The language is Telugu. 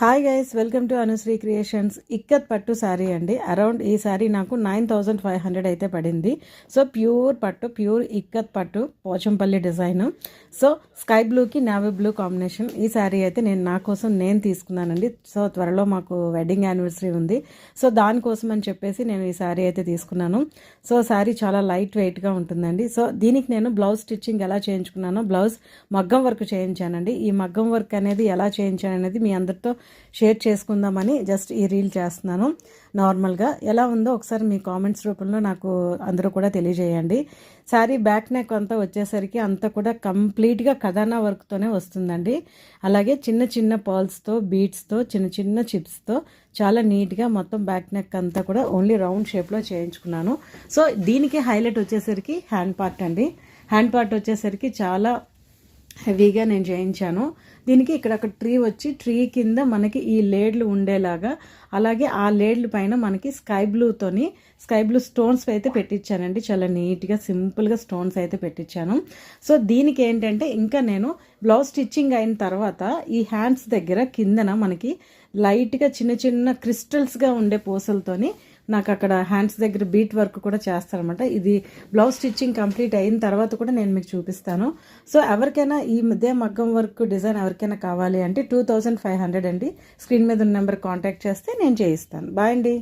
Hi guys, welcome to Anusri creations. Ikat పట్టు శారీ అండి. అరౌండ్ ఈ శారీ నాకు 9500 అయితే పడింది. సో ప్యూర్ పట్టు, ప్యూర్ ఇక్కత్ పట్టు, పోచంపల్లి డిజైన్. సో స్కై బ్లూకి నావీ బ్లూ కాంబినేషన్. ఈ శారీ అయితే నా కోసం నేను తీసుకున్నానండి. సో త్వరలో మాకు వెడ్డింగ్ యానివర్సరీ ఉంది. సో దానికోసం అని చెప్పేసి నేను ఈ శారీ అయితే తీసుకున్నాను. సో శారీ చాలా లైట్ వెయిట్గా ఉంటుందండి. సో దీనికి నేను బ్లౌజ్ స్టిచ్చింగ్ ఎలా చేయించుకున్నానో, బ్లౌజ్ మగ్గం వర్క్ చేయించానండి. ఈ మగ్గం వర్క్ అనేది ఎలా చేయించాను అనేది మీ అందరితో షేర్ చేసుకుందామని జస్ట్ ఈ రీల్ చేస్తున్నాను. నార్మల్గా ఎలా ఉందో ఒకసారి మీ కామెంట్స్ రూపంలో నాకు అందరూ కూడా తెలియజేయండి. శారీ బ్యాక్ నెక్ అంతా వచ్చేసరికి అంతా కూడా కంప్లీట్గా ఖజానా వర్క్తోనే వస్తుందండి. అలాగే చిన్న చిన్న పర్ల్స్తో, బీడ్స్తో, చిన్న చిన్న చిప్స్తో చాలా నీట్గా మొత్తం బ్యాక్ నెక్ అంతా కూడా ఓన్లీ రౌండ్ షేప్లో చేయించుకున్నాను. సో దీనికి హైలైట్ వచ్చేసరికి హ్యాండ్ పార్ట్ అండి. హ్యాండ్ పార్ట్ వచ్చేసరికి చాలా హెవీగా నేను చేయించాను. దీనికి ఇక్కడ ఒక ట్రీ వచ్చి, ట్రీ కింద మనకి ఈ లేడ్లు ఉండేలాగా, అలాగే ఆ లేడ్ల పైన మనకి స్కై బ్లూ స్టోన్స్ అయితే పెట్టించానండి. చాలా నీట్గా సింపుల్గా స్టోన్స్ అయితే పెట్టించాను. సో దీనికి ఏంటంటే ఇంకా నేను బ్లౌజ్ స్టిచ్చింగ్ అయిన తర్వాత ఈ హ్యాండ్స్ దగ్గర కిందన మనకి లైట్గా చిన్న చిన్న క్రిస్టల్స్గా ఉండే పూసలతోని నాకు అక్కడ హ్యాండ్స్ దగ్గర బీట్ వర్క్ కూడా చేస్తారనమాట. ఇది బ్లౌజ్ స్టిచ్చింగ్ కంప్లీట్ అయిన తర్వాత కూడా నేను మీకు చూపిస్తాను. సో ఎవరికైనా ఈ మధ్య మగ్గం వర్క్ డిజైన్ ఎవరికైనా కావాలి అంటే 2500 అండి. స్క్రీన్ మీద ఉన్న నెంబర్ కాంటాక్ట్ చేస్తే నేను చేయిస్తాను. బాయ్ అండి.